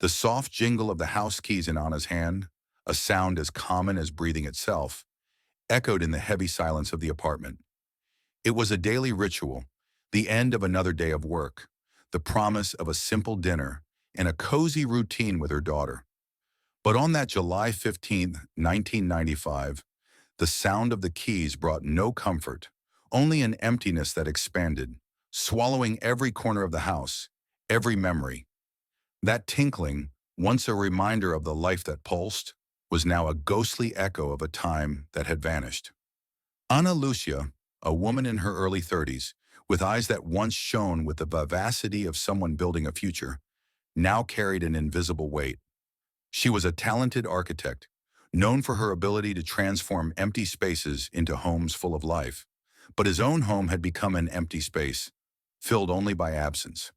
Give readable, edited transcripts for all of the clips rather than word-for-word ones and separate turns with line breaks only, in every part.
The soft jingle of the house keys in Anna's hand, a sound as common as breathing itself, echoed in the heavy silence of the apartment. It was a daily ritual, the end of another day of work, the promise of a simple dinner, and a cozy routine with her daughter. But on that July 15th, 1995, the sound of the keys brought no comfort, only an emptiness that expanded, swallowing every corner of the house, every memory. That tinkling, once a reminder of the life that pulsed, was now a ghostly echo of a time that had vanished. Ana Lucia, a woman in her early 30s, with eyes that once shone with the vivacity of someone building a future, now carried an invisible weight. She was a talented architect, known for her ability to transform empty spaces into homes full of life. But his own home had become an empty space, filled only by absence.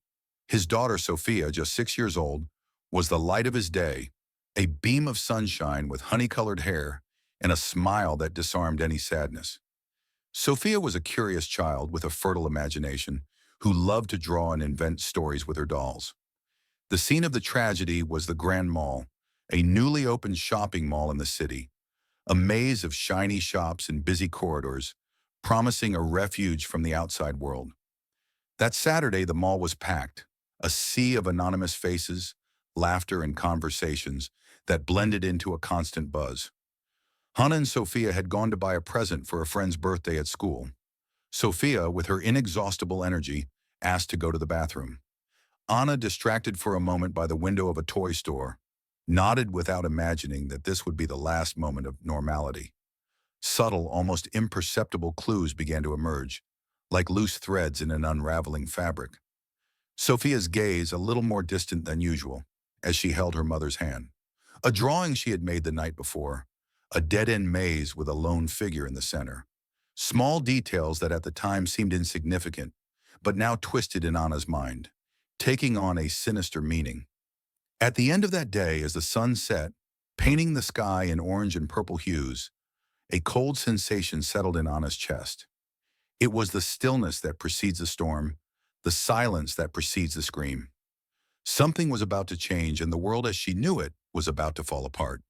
His daughter, Sophia, just 6 years old, was the light of his day, a beam of sunshine with honey-colored hair and a smile that disarmed any sadness. Sophia was a curious child with a fertile imagination who loved to draw and invent stories with her dolls. The scene of the tragedy was the Grand Mall, a newly opened shopping mall in the city, a maze of shiny shops and busy corridors, promising a refuge from the outside world. That Saturday, the mall was packed, a sea of anonymous faces, laughter, and conversations that blended into a constant buzz. Hannah and Sophia had gone to buy a present for a friend's birthday at school. Sophia, with her inexhaustible energy, asked to go to the bathroom. Anna, distracted for a moment by the window of a toy store, nodded without imagining that this would be the last moment of normality. Subtle, almost imperceptible clues began to emerge, like loose threads in an unraveling fabric. Sophia's gaze a little more distant than usual as she held her mother's hand. A drawing she had made the night before, a dead-end maze with a lone figure in the center. Small details that at the time seemed insignificant, but now twisted in Anna's mind, taking on a sinister meaning. At the end of that day, as the sun set, painting the sky in orange and purple hues, a cold sensation settled in Anna's chest. It was the stillness that precedes the storm, the silence that precedes the scream. Something was about to change, and the world as she knew it was about to fall apart.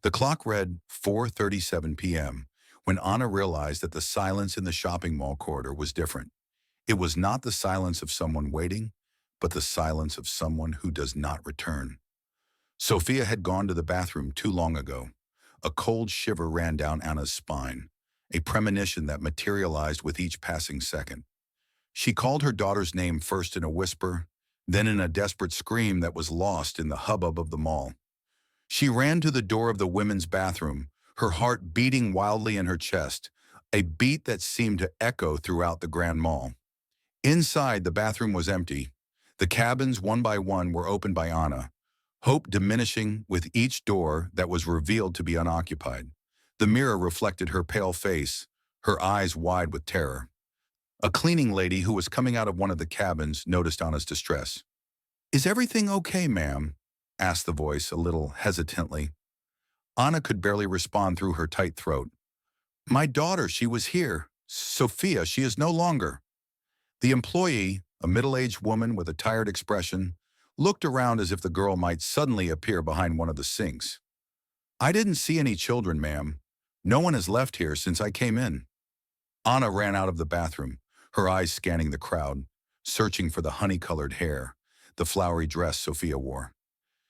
The clock read 4:37 p.m. when Anna realized that the silence in the shopping mall corridor was different. It was not the silence of someone waiting, but the silence of someone who does not return. Sophia had gone to the bathroom too long ago. A cold shiver ran down Anna's spine, a premonition that materialized with each passing second. She called her daughter's name first in a whisper, then in a desperate scream that was lost in the hubbub of the mall. She ran to the door of the women's bathroom, her heart beating wildly in her chest, a beat that seemed to echo throughout the Grand Mall. Inside, the bathroom was empty. The cabins, one by one, were opened by Anna, hope diminishing with each door that was revealed to be unoccupied. The mirror reflected her pale face, her eyes wide with terror. A cleaning lady who was coming out of one of the cabins noticed Anna's distress. "Is everything okay, ma'am?" asked the voice a little hesitantly. Anna could barely respond through her tight throat. "My daughter, she was here. Sophia, she is no longer." The employee, a middle-aged woman with a tired expression, looked around as if the girl might suddenly appear behind one of the sinks. "I didn't see any children, ma'am. No one has left here since I came in." Anna ran out of the bathroom, her eyes scanning the crowd, searching for the honey-colored hair, the flowery dress Sophia wore.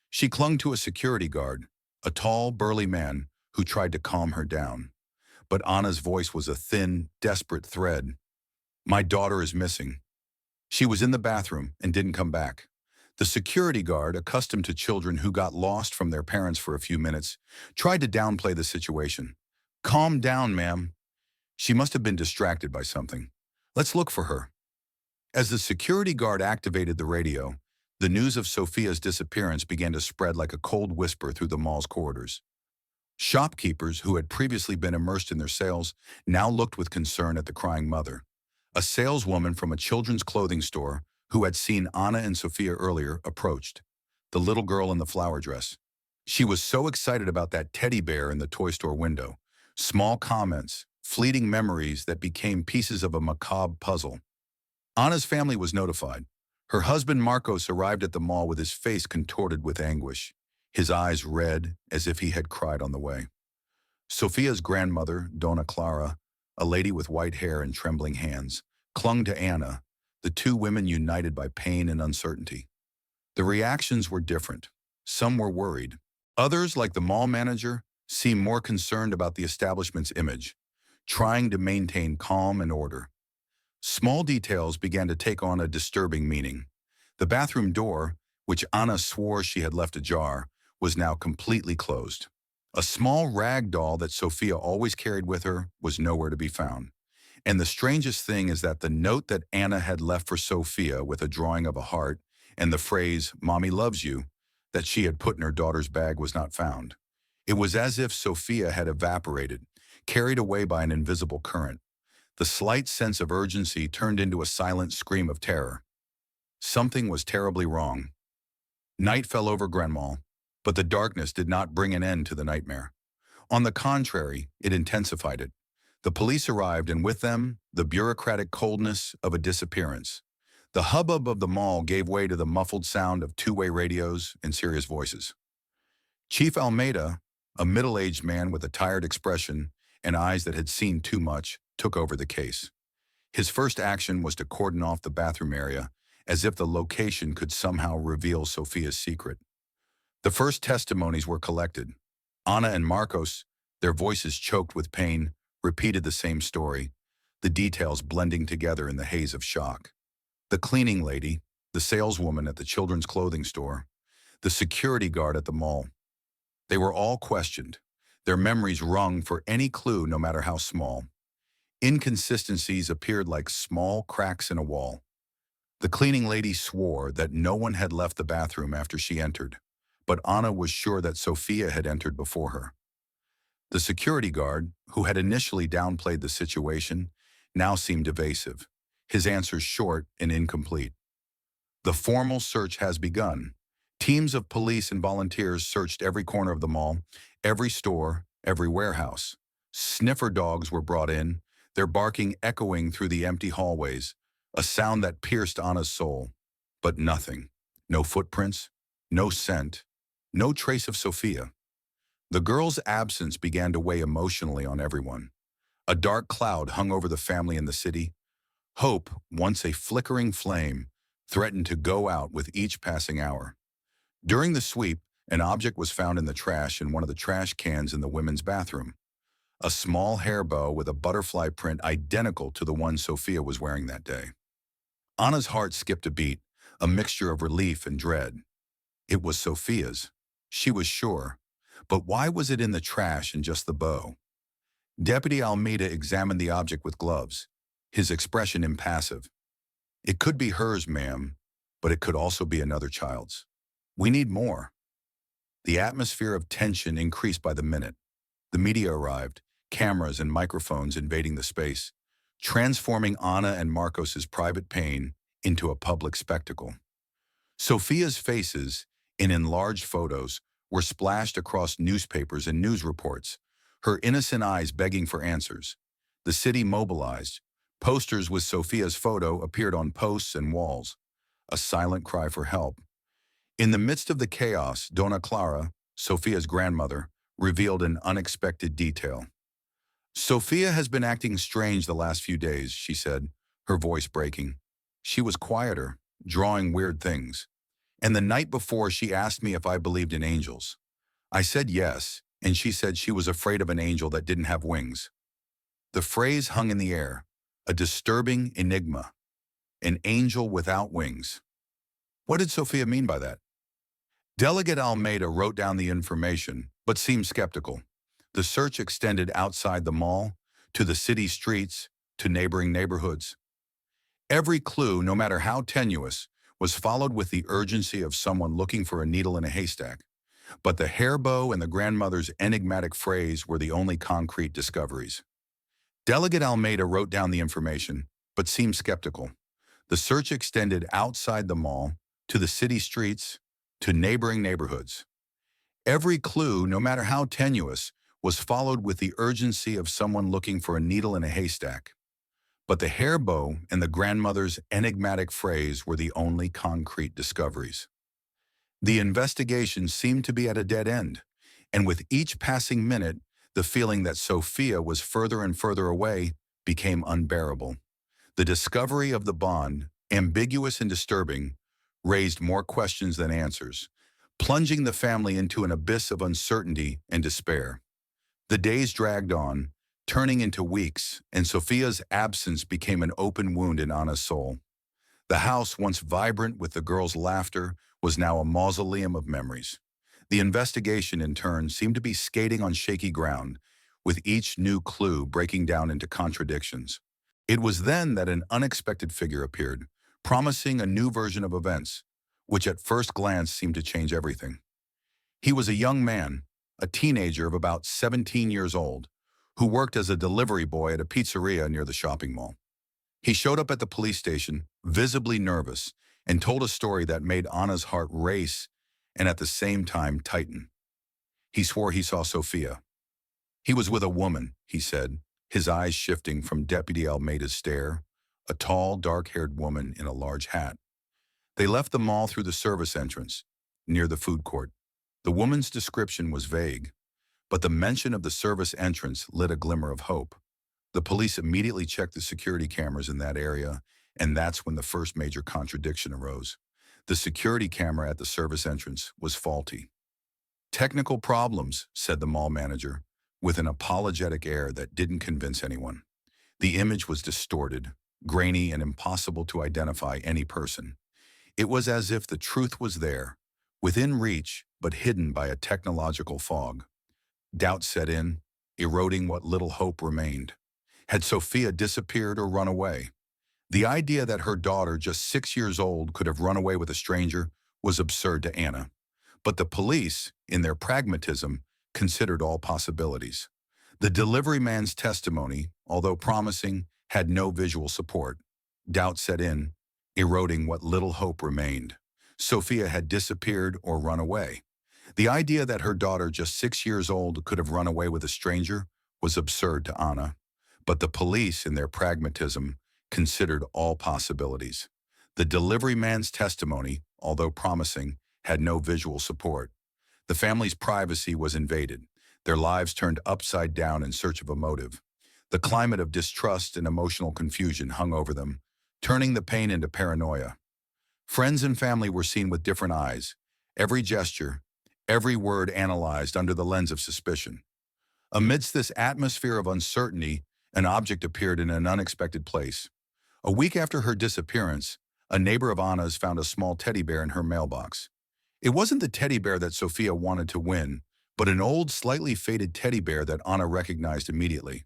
She clung to a security guard, a tall, burly man who tried to calm her down. But Anna's voice was a thin, desperate thread. "My daughter is missing. She was in the bathroom and didn't come back." The security guard, accustomed to children who got lost from their parents for a few minutes, tried to downplay the situation. "Calm down, ma'am. She must have been distracted by something. Let's look for her." As the security guard activated the radio, the news of Sophia's disappearance began to spread like a cold whisper through the mall's corridors. Shopkeepers who had previously been immersed in their sales now looked with concern at the crying mother. A saleswoman from a children's clothing store who had seen Anna and Sophia earlier approached, the little girl in the flower dress. She was so excited about that teddy bear in the toy store window. Small comments, fleeting memories that became pieces of a macabre puzzle. Anna's family was notified. Her husband Marcos arrived at the mall with his face contorted with anguish, his eyes red as if he had cried on the way. Sophia's grandmother, Dona Clara, a lady with white hair and trembling hands, clung to Anna, the two women united by pain and uncertainty. The reactions were different. Some were worried. Others, like the mall manager, seemed more concerned about the establishment's image, trying to maintain calm and order. Small details began to take on a disturbing meaning. The bathroom door, which Anna swore she had left ajar, was now completely closed. A small rag doll that Sophia always carried with her was nowhere to be found. And the strangest thing is that the note that Anna had left for Sophia with a drawing of a heart and the phrase, "Mommy loves you," that she had put in her daughter's bag was not found. It was as if Sophia had evaporated, carried away by an invisible current. The slight sense of urgency turned into a silent scream of terror. Something was terribly wrong. Night fell over Grenmall, but the darkness did not bring an end to the nightmare. On the contrary, it intensified it. The police arrived, and with them, the bureaucratic coldness of a disappearance. The hubbub of the mall gave way to the muffled sound of two-way radios and serious voices. Chief Almeida, a middle-aged man with a tired expression and eyes that had seen too much, took over the case. His first action was to cordon off the bathroom area, as if the location could somehow reveal Sophia's secret. The first testimonies were collected. Anna and Marcos, their voices choked with pain, repeated the same story, the details blending together in the haze of shock. The cleaning lady, the saleswoman at the children's clothing store, the security guard at the mall. They were all questioned, their memories wrung for any clue no matter how small. Inconsistencies appeared like small cracks in a wall. The cleaning lady swore that no one had left the bathroom after she entered, but Anna was sure that Sophia had entered before her. The security guard, who had initially downplayed the situation, now seemed evasive, his answers short and incomplete. The formal search has begun. Teams of police and volunteers searched every corner of the mall, every store, every warehouse. Sniffer dogs were brought in, their barking echoing through the empty hallways, a sound that pierced Anna's soul. But nothing. No footprints, no scent, no trace of Sophia. The girl's absence began to weigh emotionally on everyone. A dark cloud hung over the family and the city. Hope, once a flickering flame, threatened to go out with each passing hour. During the sweep, an object was found in the trash in one of the trash cans in the women's bathroom. A small hair bow with a butterfly print identical to the one Sophia was wearing that day. Anna's heart skipped a beat, a mixture of relief and dread. It was Sophia's. She was sure. But why was it in the trash and just the bow? Deputy Almeida examined the object with gloves, his expression impassive. "It could be hers, ma'am, but it could also be another child's. We need more." The atmosphere of tension increased by the minute. The media arrived, cameras and microphones invading the space, transforming Anna and Marcos's private pain into a public spectacle. Sophia's faces, in enlarged photos, were splashed across newspapers and news reports, her innocent eyes begging for answers. The city mobilized. Posters with Sophia's photo appeared on posts and walls, a silent cry for help. In the midst of the chaos, Dona Clara, Sophia's grandmother, revealed an unexpected detail. "Sophia has been acting strange the last few days," she said, her voice breaking. "She was quieter, drawing weird things. And the night before, she asked me if I believed in angels. I said yes, and she said she was afraid of an angel that didn't have wings." The phrase hung in the air, a disturbing enigma. An angel without wings. What did Sophia mean by that? Delegate Almeida wrote down the information, but seemed skeptical. The search extended outside the mall, to the city streets, to neighboring neighborhoods. Every clue, no matter how tenuous, was followed with the urgency of someone looking for a needle in a haystack. But the hair bow and the grandmother's enigmatic phrase were the only concrete discoveries. Delegate Almeida wrote down the information, but seemed skeptical. The search extended outside the mall, to the city streets, to neighboring neighborhoods. Every clue, no matter how tenuous, was followed with the urgency of someone looking for a needle in a haystack. But the hair bow and the grandmother's enigmatic phrase were the only concrete discoveries. The investigation seemed to be at a dead end, and with each passing minute, the feeling that Sophia was further and further away became unbearable. The discovery of the bond, ambiguous and disturbing, raised more questions than answers, plunging the family into an abyss of uncertainty and despair. The days dragged on, turning into weeks, and Sophia's absence became an open wound in Anna's soul. The house, once vibrant with the girls' laughter, was now a mausoleum of memories. The investigation, in turn, seemed to be skating on shaky ground, with each new clue breaking down into contradictions. It was then that an unexpected figure appeared, promising a new version of events, which at first glance seemed to change everything. He was a young man, a teenager of about 17 years old, who worked as a delivery boy at a pizzeria near the shopping mall. He showed up at the police station, visibly nervous, and told a story that made Anna's heart race and at the same time tighten. He swore he saw Sophia. He was with a woman, he said, his eyes shifting from Deputy Almeida's stare, a tall, dark-haired woman in a large hat. They left the mall through the service entrance, near the food court. The woman's description was vague, but the mention of the service entrance lit a glimmer of hope. The police immediately checked the security cameras in that area, and that's when the first major contradiction arose. The security camera at the service entrance was faulty. "Technical problems," said the mall manager, with an apologetic air that didn't convince anyone. The image was distorted, grainy, and impossible to identify any person. It was as if the truth was there, within reach, but hidden by a technological fog. Doubt set in, eroding what little hope remained. Had Sophia disappeared or run away? The idea that her daughter, just 6 years old, could have run away with a stranger was absurd to Anna. But the police, in their pragmatism, considered all possibilities. The delivery man's testimony, although promising, had no visual support. Doubt set in, eroding what little hope remained. Sophia had disappeared or run away. The idea that her daughter, just 6 years old, could have run away with a stranger was absurd to Anna. But the police, in their pragmatism, considered all possibilities. The delivery man's testimony, although promising, had no visual support. The family's privacy was invaded, their lives turned upside down in search of a motive. The climate of distrust and emotional confusion hung over them, turning the pain into paranoia. Friends and family were seen with different eyes, every gesture, every word analyzed under the lens of suspicion. Amidst this atmosphere of uncertainty, an object appeared in an unexpected place. A week after her disappearance, a neighbor of Anna's found a small teddy bear in her mailbox. It wasn't the teddy bear that Sophia wanted to win, but an old, slightly faded teddy bear that Anna recognized immediately.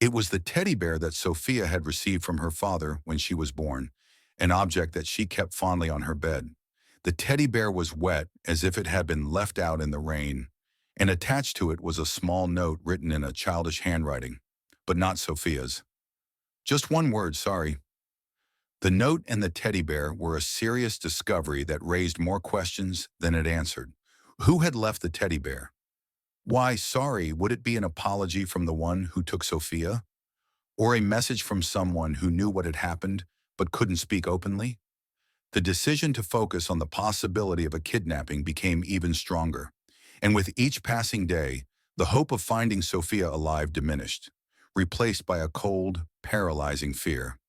It was the teddy bear that Sophia had received from her father when she was born, an object that she kept fondly on her bed. The teddy bear was wet, as if it had been left out in the rain, and attached to it was a small note written in a childish handwriting, but not Sophia's. Just one word, sorry. The note and the teddy bear were a serious discovery that raised more questions than it answered. Who had left the teddy bear? Why, sorry, would it be an apology from the one who took Sophia? Or a message from someone who knew what had happened but couldn't speak openly? The decision to focus on the possibility of a kidnapping became even stronger, and with each passing day, the hope of finding Sophia alive diminished, replaced by a cold, paralyzing fear.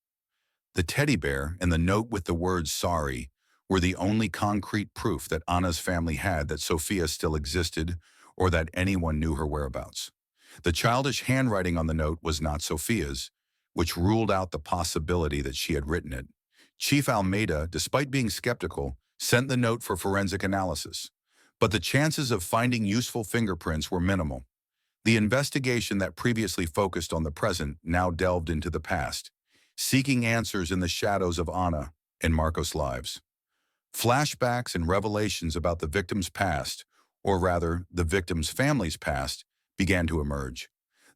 The teddy bear and the note with the words sorry were the only concrete proof that Anna's family had that Sophia still existed or that anyone knew her whereabouts. The childish handwriting on the note was not Sophia's, which ruled out the possibility that she had written it. Chief Almeida, despite being skeptical, sent the note for forensic analysis. But the chances of finding useful fingerprints were minimal. The investigation that previously focused on the present now delved into the past, seeking answers in the shadows of Anna and Marcos' lives. Flashbacks and revelations about the victim's past, or rather, the victim's family's past, began to emerge.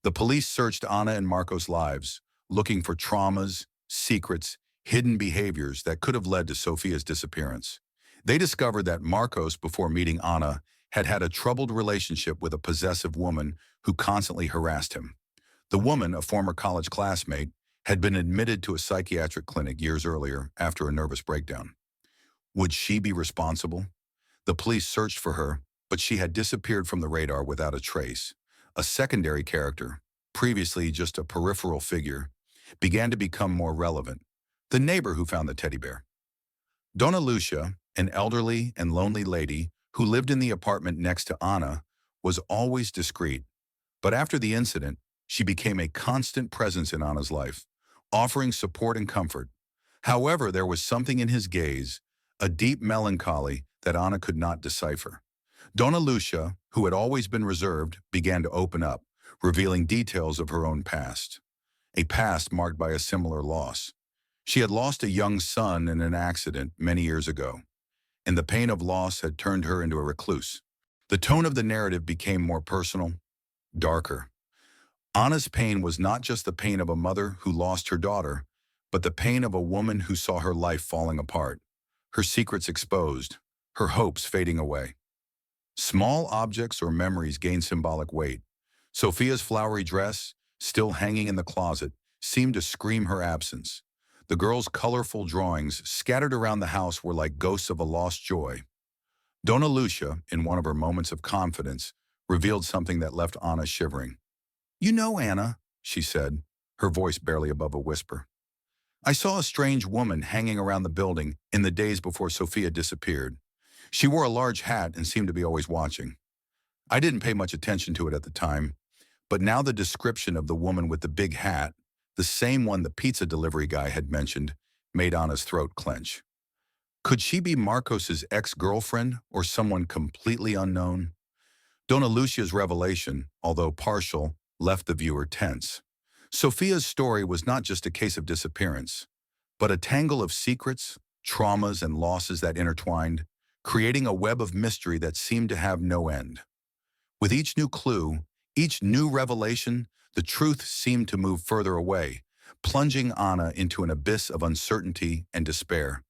The police searched Anna and Marcos' lives, looking for traumas, secrets, hidden behaviors that could have led to Sophia's disappearance. They discovered that Marcos, before meeting Anna, had had a troubled relationship with a possessive woman who constantly harassed him. The woman, a former college classmate, had been admitted to a psychiatric clinic years earlier after a nervous breakdown. Would she be responsible? The police searched for her, but she had disappeared from the radar without a trace. A secondary character, previously just a peripheral figure, began to become more relevant. The neighbor who found the teddy bear. Donna Lucia, an elderly and lonely lady who lived in the apartment next to Anna, was always discreet. But after the incident, she became a constant presence in Anna's life, offering support and comfort. However, there was something in his gaze, a deep melancholy that Anna could not decipher. Donna Lucia, who had always been reserved, began to open up, revealing details of her own past. A past marked by a similar loss. She had lost a young son in an accident many years ago, and the pain of loss had turned her into a recluse. The tone of the narrative became more personal, darker. Anna's pain was not just the pain of a mother who lost her daughter, but the pain of a woman who saw her life falling apart, her secrets exposed, her hopes fading away. Small objects or memories gained symbolic weight. Sophia's flowery dress, still hanging in the closet, seemed to scream her absence. The girl's colorful drawings scattered around the house were like ghosts of a lost joy. Donna Lucia, in one of her moments of confidence, revealed something that left Anna shivering. "You know, Anna," she said, her voice barely above a whisper. "I saw a strange woman hanging around the building in the days before Sophia disappeared. She wore a large hat and seemed to be always watching. I didn't pay much attention to it at the time, but now the description of the woman with the big hat, the same one the pizza delivery guy had mentioned, made Anna's throat clench. Could she be Marcos's ex-girlfriend or someone completely unknown? Donna Lucia's revelation, although partial, left the viewer tense. Sophia's story was not just a case of disappearance, but a tangle of secrets, traumas, and losses that intertwined, creating a web of mystery that seemed to have no end. With each new clue, each new revelation, the truth seemed to move further away, plunging Anna into an abyss of uncertainty and despair.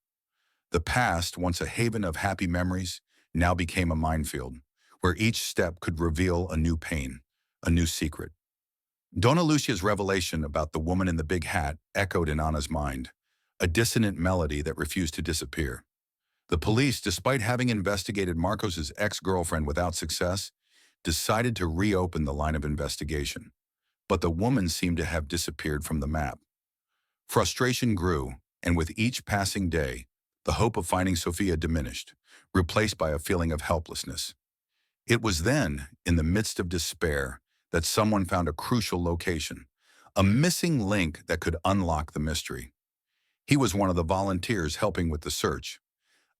The past, once a haven of happy memories, now became a minefield, where each step could reveal a new pain, a new secret. Donna Lucia's revelation about the woman in the big hat echoed in Anna's mind, a dissonant melody that refused to disappear. The police, despite having investigated Marcos's ex-girlfriend without success, decided to reopen the line of investigation. But the woman seemed to have disappeared from the map. Frustration grew, and with each passing day, the hope of finding Sophia diminished, replaced by a feeling of helplessness. It was then, in the midst of despair, that someone found a crucial location, a missing link that could unlock the mystery. He was one of the volunteers helping with the search,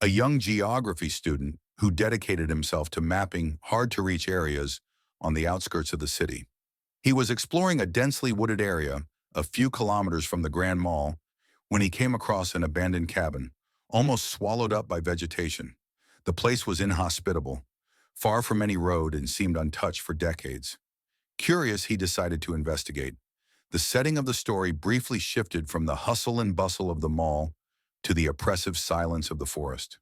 a young geography student who dedicated himself to mapping hard-to-reach areas on the outskirts of the city. He was exploring a densely wooded area a few kilometers from the Grand Mall when he came across an abandoned cabin, almost swallowed up by vegetation. The place was inhospitable, far from any road, and seemed untouched for decades. Curious, he decided to investigate. The setting of the story briefly shifted from the hustle and bustle of the mall to the oppressive silence of the forest.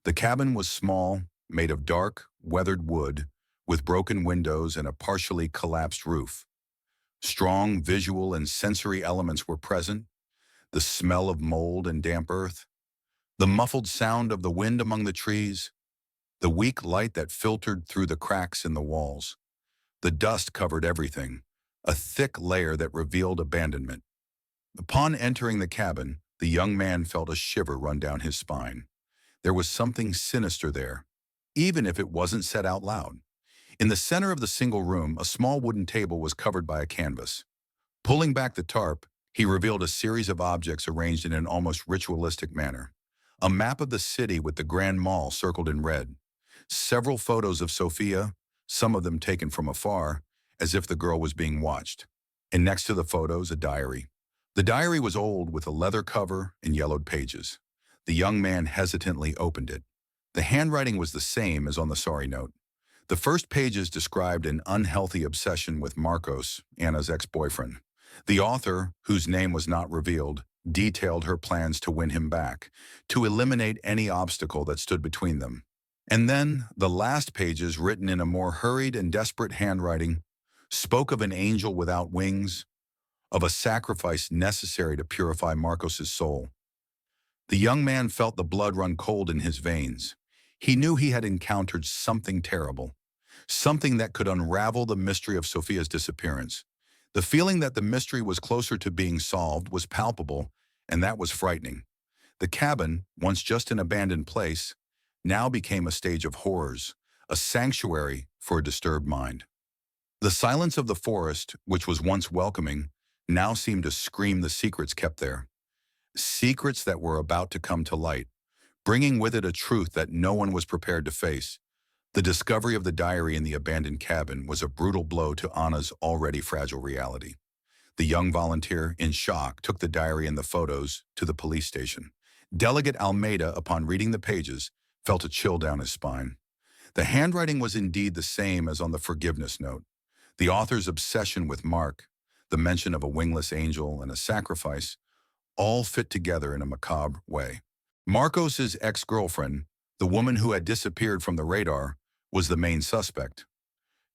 The cabin was small, made of dark, weathered wood, with broken windows and a partially collapsed roof. Strong visual and sensory elements were present, the smell of mold and damp earth, the muffled sound of the wind among the trees, the weak light that filtered through the cracks in the walls. The dust covered everything, a thick layer that revealed abandonment. Upon entering the cabin, the young man felt a shiver run down his spine. There was something sinister there, even if it wasn't said out loud. In the center of the single room, a small wooden table was covered by a canvas. Pulling back the tarp, he revealed a series of objects arranged in an almost ritualistic manner. A map of the city with the Grand Mall circled in red. Several photos of Sophia, some of them taken from afar, as if the girl was being watched. And next to the photos, a diary. The diary was old, with a leather cover and yellowed pages. The young man hesitantly opened it. The handwriting was the same as on the sorry note. The first pages described an unhealthy obsession with Marcos, Anna's ex-boyfriend. The author, whose name was not revealed, detailed her plans to win him back, to eliminate any obstacle that stood between them. And then, the last pages, written in a more hurried and desperate handwriting, spoke of an angel without wings, of a sacrifice necessary to purify Marcos's soul. The young man felt the blood run cold in his veins. He knew he had encountered something terrible, something that could unravel the mystery of Sophia's disappearance. The feeling that the mystery was closer to being solved was palpable, and that was frightening. The cabin, once just an abandoned place, now became a stage of horrors, a sanctuary for a disturbed mind. The silence of the forest, which was once welcoming, now seemed to scream the secrets kept there. Secrets that were about to come to light, bringing with it a truth that no one was prepared to face. The discovery of the diary in the abandoned cabin was a brutal blow to Anna's already fragile reality. The young volunteer, in shock, took the diary and the photos to the police station. Delegate Almeida, upon reading the pages, felt a chill down his spine. The handwriting was indeed the same as on the forgiveness note. The author's obsession with Mark, the mention of a wingless angel and a sacrifice, all fit together in a macabre way. Marcos's ex-girlfriend, the woman who had disappeared from the radar, was the main suspect.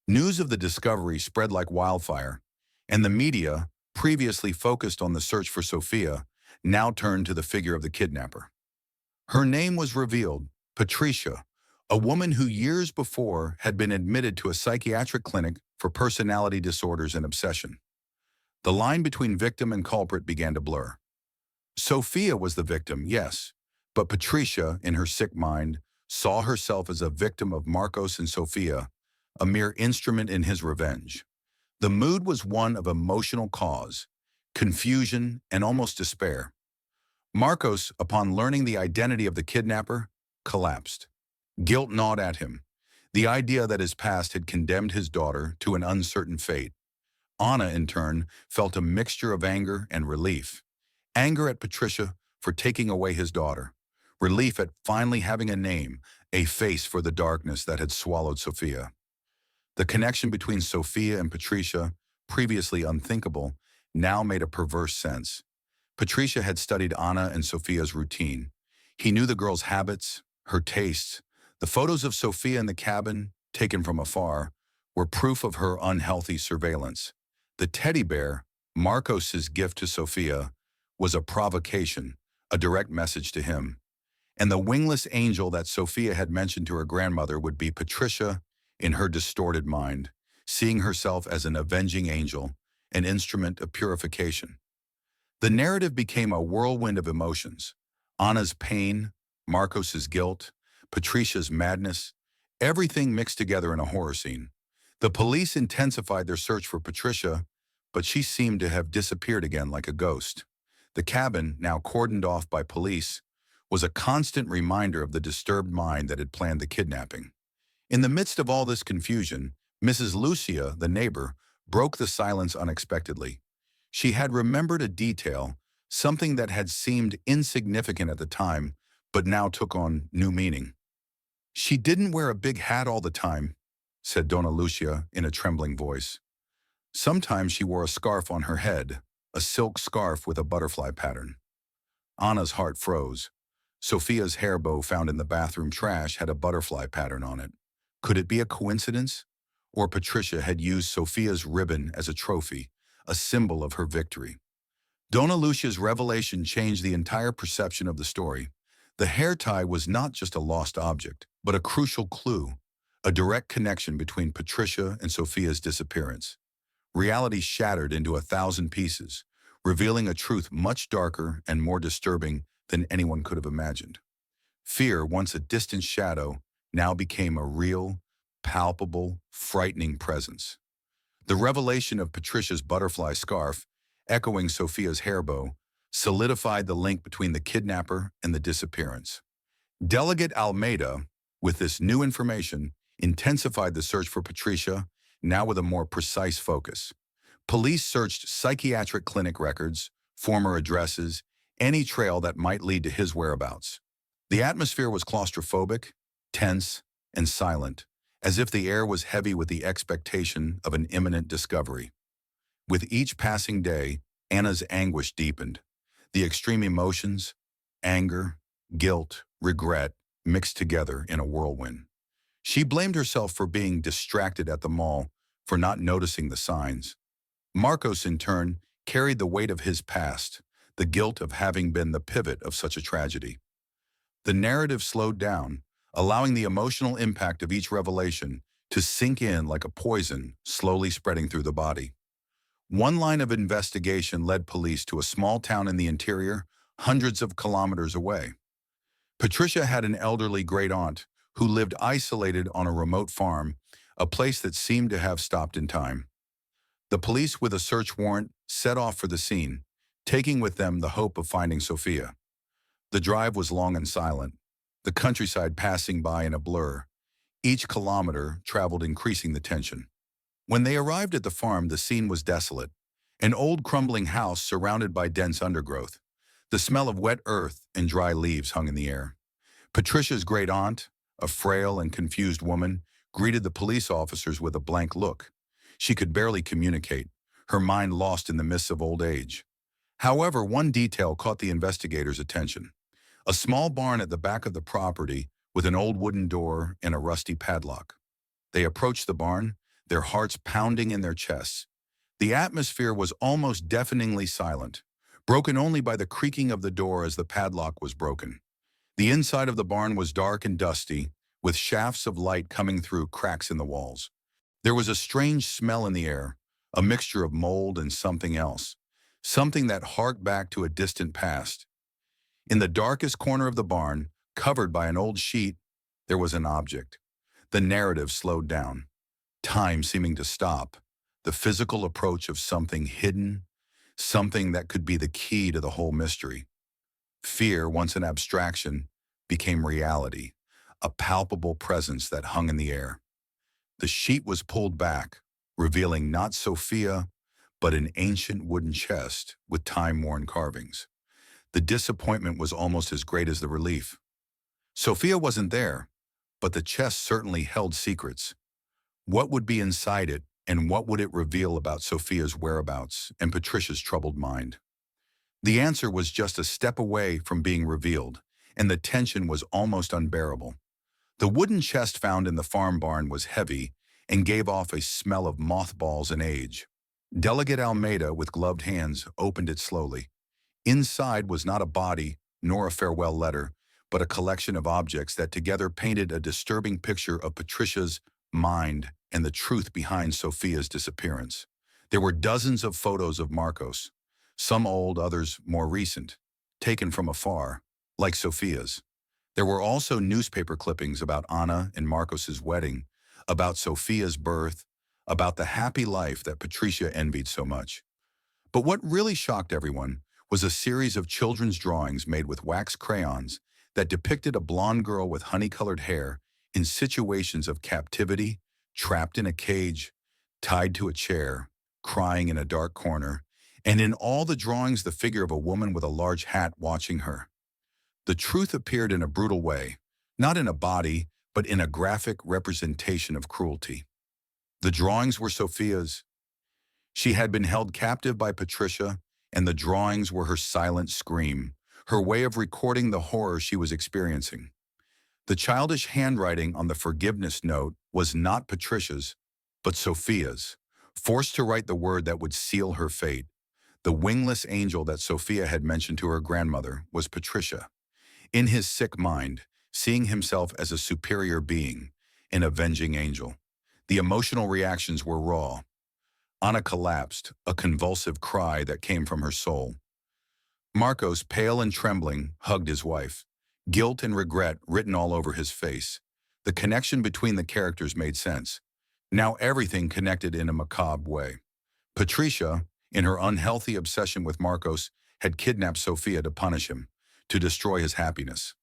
News of the discovery spread like wildfire, and the media, previously focused on the search for Sophia, now turned to the figure of the kidnapper. Her name was revealed, Patricia, a woman who years before had been admitted to a psychiatric clinic for personality disorders and obsession. The line between victim and culprit began to blur. Sophia was the victim, yes, but Patricia, in her sick mind, saw herself as a victim of Marcos and Sophia, a mere instrument in his revenge. The mood was one of emotional cause, confusion, and almost despair. Marcos, upon learning the identity of the kidnapper, collapsed. Guilt gnawed at him, the idea that his past had condemned his daughter to an uncertain fate. Anna, in turn, felt a mixture of anger and relief. Anger at Patricia for taking away his daughter. Relief at finally having a name, a face for the darkness that had swallowed Sophia. The connection between Sophia and Patricia, previously unthinkable, now made a perverse sense. Patricia had studied Anna and Sophia's routine. He knew the girl's habits, her tastes. The photos of Sophia in the cabin, taken from afar, were proof of her unhealthy surveillance. The teddy bear, Marcos's gift to Sophia, was a provocation, a direct message to him. And the wingless angel that Sophia had mentioned to her grandmother would be Patricia in her distorted mind, seeing herself as an avenging angel, an instrument of purification. The narrative became a whirlwind of emotions. Anna's pain, Marcos's guilt, Patricia's madness, everything mixed together in a horror scene. The police intensified their search for Patricia, but she seemed to have disappeared again like a ghost. The cabin, now cordoned off by police, was a constant reminder of the disturbed mind that had planned the kidnapping. In the midst of all this confusion, Mrs. Lucia, the neighbor, broke the silence unexpectedly. She had remembered a detail, something that had seemed insignificant at the time, but now took on new meaning. "She didn't wear a big hat all the time," said Donna Lucia in a trembling voice. "Sometimes she wore a scarf on her head, a silk scarf with a butterfly pattern." Anna's heart froze. Sophia's hair bow found in the bathroom trash had a butterfly pattern on it. Could it be a coincidence? Or Patricia had used Sophia's ribbon as a trophy, a symbol of her victory. Donna Lucia's revelation changed the entire perception of the story. The hair tie was not just a lost object, but a crucial clue, a direct connection between Patricia and Sophia's disappearance. Reality shattered into 1,000 pieces, revealing a truth much darker and more disturbing than anyone could have imagined. Fear, once a distant shadow, now became a real, palpable, frightening presence. The revelation of Patricia's butterfly scarf, echoing Sophia's hair bow, solidified the link between the kidnapper and the disappearance. Delegate Almeida, with this new information, intensified the search for Patricia, now with a more precise focus. Police searched psychiatric clinic records, former addresses, any trail that might lead to his whereabouts. The atmosphere was claustrophobic, tense, and silent, as if the air was heavy with the expectation of an imminent discovery. With each passing day, Anna's anguish deepened. The extreme emotions, anger, guilt, regret, mixed together in a whirlwind. She blamed herself for being distracted at the mall, for not noticing the signs. Marcos, in turn, carried the weight of his past, the guilt of having been the pivot of such a tragedy. The narrative slowed down, allowing the emotional impact of each revelation to sink in like a poison slowly spreading through the body. One line of investigation led police to a small town in the interior, hundreds of kilometers away. Patricia had an elderly great-aunt who lived isolated on a remote farm, a place that seemed to have stopped in time. The police, with a search warrant, set off for the scene, taking with them the hope of finding Sophia. The drive was long and silent, the countryside passing by in a blur, each kilometer traveled increasing the tension. When they arrived at the farm, the scene was desolate. An old crumbling house surrounded by dense undergrowth. The smell of wet earth and dry leaves hung in the air. Patricia's great-aunt, a frail and confused woman, greeted the police officers with a blank look. She could barely communicate, her mind lost in the mists of old age. However, one detail caught the investigators' attention. A small barn at the back of the property with an old wooden door and a rusty padlock. They approached the barn, their hearts pounding in their chests. The atmosphere was almost deafeningly silent, broken only by the creaking of the door as the padlock was broken. The inside of the barn was dark and dusty, with shafts of light coming through cracks in the walls. There was a strange smell in the air, a mixture of mold and something else, something that harked back to a distant past. In the darkest corner of the barn, covered by an old sheet, there was an object. The narrative slowed down, time seeming to stop, the physical approach of something hidden, something that could be the key to the whole mystery. Fear, once an abstraction, became reality, a palpable presence that hung in the air. The sheet was pulled back, revealing not Sophia, but an ancient wooden chest with time-worn carvings. The disappointment was almost as great as the relief. Sophia wasn't there, but the chest certainly held secrets. What would be inside it, and what would it reveal about Sophia's whereabouts and Patricia's troubled mind? The answer was just a step away from being revealed, and the tension was almost unbearable. The wooden chest found in the farm barn was heavy and gave off a smell of mothballs and age. Delegate Almeida, with gloved hands, opened it slowly. Inside was not a body nor a farewell letter, but a collection of objects that together painted a disturbing picture of Patricia's mind and the truth behind Sophia's disappearance. There were dozens of photos of Marcos, some old, others more recent, taken from afar, like Sophia's. There were also newspaper clippings about Anna and Marcos's wedding, about Sophia's birth, about the happy life that Patricia envied so much. But what really shocked everyone was a series of children's drawings made with wax crayons that depicted a blonde girl with honey-colored hair in situations of captivity, trapped in a cage, tied to a chair, crying in a dark corner, and in all the drawings the figure of a woman with a large hat watching her. The truth appeared in a brutal way, not in a body, but in a graphic representation of cruelty. The drawings were Sophia's. She had been held captive by Patricia, and the drawings were her silent scream, her way of recording the horror she was experiencing. The childish handwriting on the forgiveness note was not Patricia's, but Sophia's, forced to write the word that would seal her fate. The wingless angel that Sophia had mentioned to her grandmother was Patricia. In his sick mind, seeing himself as a superior being, an avenging angel. The emotional reactions were raw. Anna collapsed, a convulsive cry that came from her soul. Marcos, pale and trembling, hugged his wife, guilt and regret written all over his face. The connection between the characters made sense. Now everything connected in a macabre way. Patricia, in her unhealthy obsession with Marcos, had kidnapped Sophia to punish him, to destroy his happiness.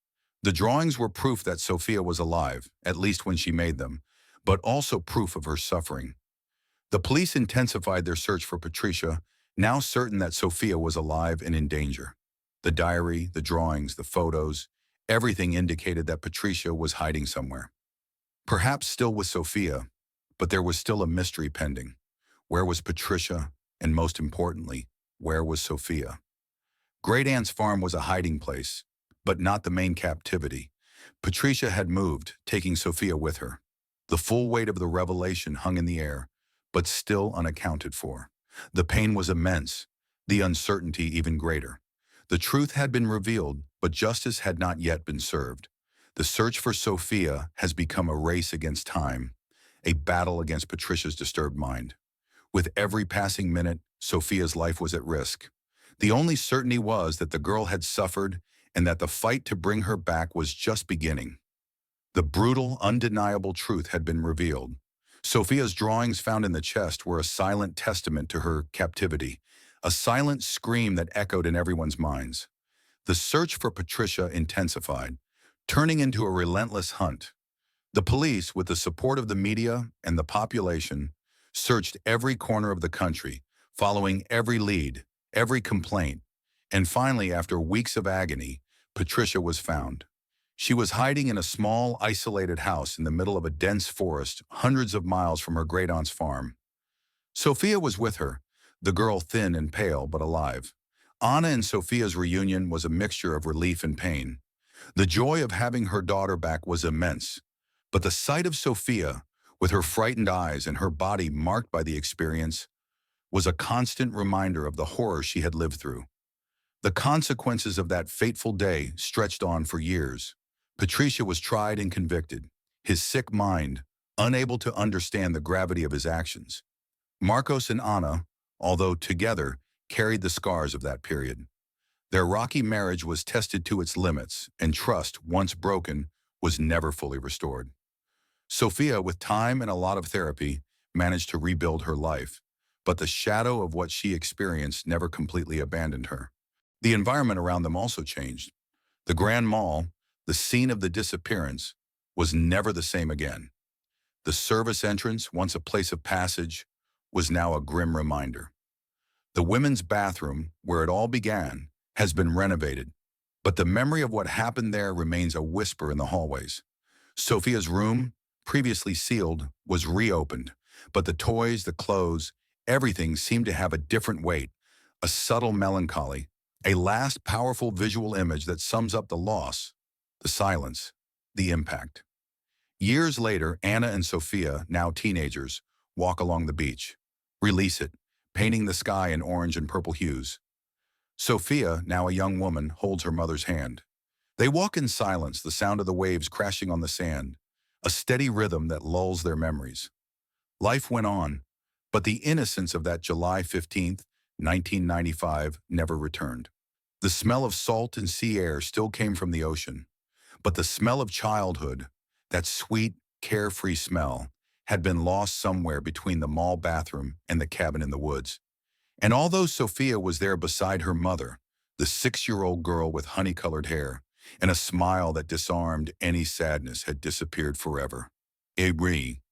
The drawings were proof that Sophia was alive, at least when she made them, but also proof of her suffering. The police intensified their search for Patricia, now certain that Sophia was alive and in danger. The diary, the drawings, the photos, everything indicated that Patricia was hiding somewhere. Perhaps still with Sophia, but there was still a mystery pending. Where was Patricia? And most importantly, where was Sophia? Great Aunt's farm was a hiding place, but not the main captivity. Patricia had moved, taking Sophia with her. The full weight of the revelation hung in the air, but still unaccounted for. The pain was immense, The uncertainty even greater. The truth had been revealed, but justice had not yet been served. The search for Sophia has become a race against time, a battle against Patricia's disturbed mind. With every passing minute, Sophia's life was at risk. The only certainty was that the girl had suffered and that the fight to bring her back was just beginning. The brutal, undeniable truth had been revealed. Sophia's drawings found in the chest were a silent testament to her captivity, a silent scream that echoed in everyone's minds. The search for Patricia intensified, turning into a relentless hunt. The police, with the support of the media and the population, searched every corner of the country, following every lead, every complaint. And finally, after weeks of agony, Patricia was found. She was hiding in a small, isolated house in the middle of a dense forest, hundreds of miles from her great-aunt's farm. Sophia was with her, the girl thin and pale but alive. Anna and Sophia's reunion was a mixture of relief and pain. The joy of having her daughter back was immense, but the sight of Sophia, with her frightened eyes and her body marked by the experience, was a constant reminder of the horror she had lived through. The consequences of that fateful day stretched on for years. Patricia was tried and convicted, his sick mind unable to understand the gravity of his actions. Marcos and Anna, although together, carried the scars of that period. Their rocky marriage was tested to its limits, and trust, once broken, was never fully restored. Sophia, with time and a lot of therapy, managed to rebuild her life, but the shadow of what she experienced never completely abandoned her. The environment around them also changed. The Grand Mall, the scene of the disappearance, was never the same again. The service entrance, once a place of passage, was now a grim reminder. The women's bathroom, where it all began, has been renovated, but the memory of what happened there remains a whisper in the hallways. Sophia's room, previously sealed, was reopened, but the toys, the clothes, everything seemed to have a different weight, a subtle melancholy, a last powerful visual image that sums up the loss, the silence, the impact. Years later, Anna and Sophia, now teenagers, walk along the beach. Release it, painting the sky in orange and purple hues. Sophia, now a young woman, holds her mother's hand. They walk in silence, the sound of the waves crashing on the sand, a steady rhythm that lulls their memories. Life went on, but the innocence of that July 15th, 1995, never returned. The smell of salt and sea air still came from the ocean, but the smell of childhood, that sweet, carefree smell, had been lost somewhere between the mall bathroom and the cabin in the woods. And although Sophia was there beside her mother, the 6-year-old girl with honey-colored hair and a smile that disarmed any sadness had disappeared forever. Abri,